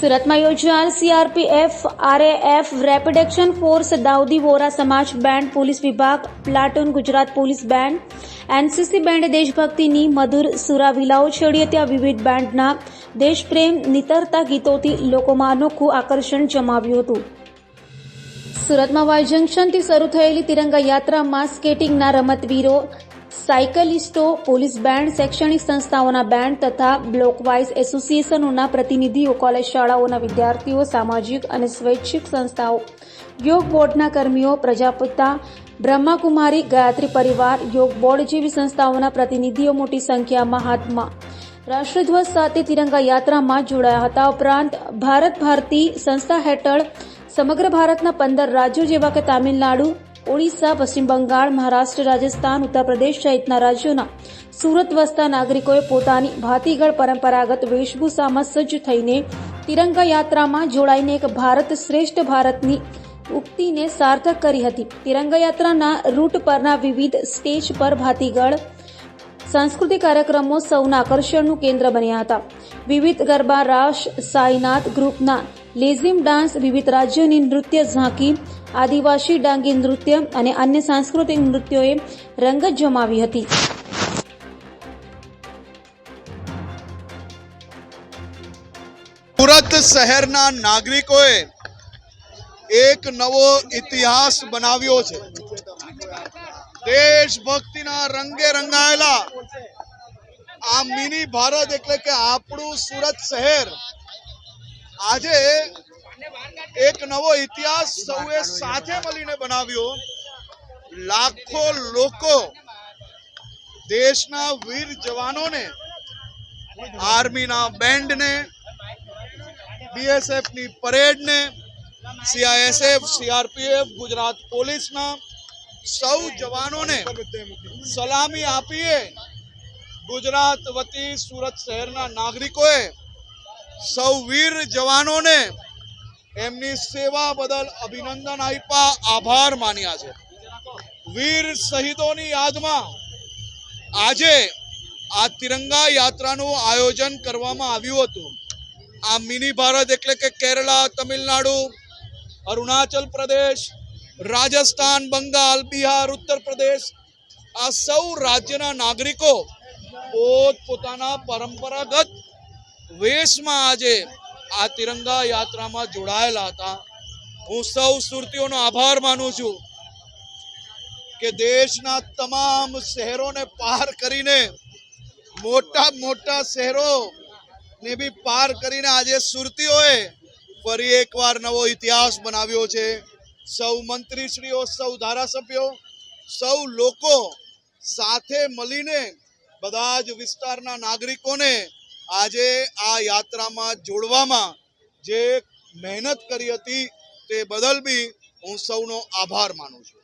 સુરતમાં યોજાયેલ CRPF RAF rapid action force Dawoodi Vora સમાજ બેન્ડ પોલીસ વિભાગ platoon Gujarat police band NCC બેન્ડે દેશભક્તિની મધુર સુરાવીલાઓ છેડી ત્યાં વિવિધ બેન્ડના દેશપ્રેમ નિતરતા ગીતોથી લોકોમાં અનોખું આકર્ષણ જમાવ્યું હતું। સુરતમાં વાય જંકશનથી શરૂ થયેલી તિરંગા યાત્રામાં સ્કેટિંગના રમતવીરો, સાયકલિસ્ટો, પોલીસ બેન્ડ, શૈક્ષણિક સંસ્થાઓના બેન્ડ તથા બ્લોક વાઇઝ એસોસિએશનોના પ્રતિનિધિઓ, કોલેજ શાળાઓના વિદ્યાર્થીઓ, સામાજિક અને સ્વૈચ્છિક સંસ્થાઓ, યોગ બોર્ડના કર્મીઓ, પ્રજાપિતા બ્રહ્માકુમારી ગાયત્રી પરિવાર, યોગ બોર્ડ જેવી સંસ્થાઓના પ્રતિનિધિઓ મોટી સંખ્યામાં હાથમાં રાષ્ટ્રધ્વજ સાથે તિરંગા યાત્રામાં જોડાયા હતા। ઉપરાંત ભારત ભારતી સંસ્થા હેઠળ સમગ્ર ભારતના 15 રાજ્યો જેવા કે તામિલનાડુ, ઓડિશા, પશ્ચિમ બંગાળ, મહારાષ્ટ્ર, રાજસ્થાન, ઉત્તર પ્રદેશ સહિતના રાજ્યોના સુરત વસતા નાગરિકોએ પોતાની ભાતીગળ પરંપરાગત વેશભૂષામાં સજ્જ થઈને તિરંગા યાત્રામાં જોડાઈને એક ભારત શ્રેષ્ઠ ભારતની ઉક્તિને સાર્થક કરી હતી। તિરંગા યાત્રાના રૂટ પરના વિવિધ સ્ટેજ પર ભાતીગળ સાંસ્કૃતિક કાર્યક્રમો સૌના આકર્ષણનું કેન્દ્ર બન્યા હતા। વિવિધ ગરબા, રાસ, સાઈનાથ ગ્રુપના લેઝિમ ડાન્સ, વિવિધ રાજ્યોની નૃત્ય ઝાંકી, આદિવાસી ડાંગી નૃત્ય અને અન્ય સાંસ્કૃતિક નૃત્યોએ રંગત જમાવી હતી। સુરત શહેરના નાગરિકોએ એક નવો ઇતિહાસ બનાવ્યો છે। દેશભક્તિના રંગે રંગાયેલા આ મિની ભારત એટલે કે આપણું સુરત શહેર આજે એક નવો ઇતિહાસ સૌએ સાથે મળીને બનાવ્યો। લાખો લોકો દેશના વીર જવાનોને, આર્મીના બેન્ડને, બીએસએફની પરેડને, સીઆઈએસએફ, સીઆરપીએફ, ગુજરાત પોલીસના સૌ જવાનોને સલામી આપીએ। ગુજરાત વતી સુરત શહેરના નાગરિકોએ સૌ વીર જવાનોને એમની સેવા બદલ અભિનંદન આપ્યા, આભાર માન્યા છે। વીર શહીદોની યાદમાં આજે આ તિરંગા યાત્રાનું આયોજન કરવામાં આવ્યું હતું। આ મિની ભારત એટલે કે કેરલા, તમિલનાડુ, અરુણાચલ પ્રદેશ, રાજસ્થાન, બંગાળ, બિહાર, ઉત્તર પ્રદેશ આ સૌ રાજ્યના નાગરિકો પોતપોતાના પરંપરાગત વેશમાં આજે આ તિરંગા યાત્રામાં જોડાયેલા હતા। હું સૌ સુરતીઓનો આભાર માનું છું કે દેશના તમામ શહેરોને પાર કરીને, મોટા શહેરોને બી પાર કરીને આજે સુરતીઓએ ફરી એકવાર નવો ઇતિહાસ બનાવ્યો છે। સૌ મંત્રીશ્રીઓ, સૌ ધારાસભ્યો, સૌ લોકો સાથે મળીને બધા જ વિસ્તારના નાગરિકોને આજે આ યાત્રામાં જોડવામાં જે મહેનત કરી હતી તે બદલ બી હું સૌનો આભાર માનું છું।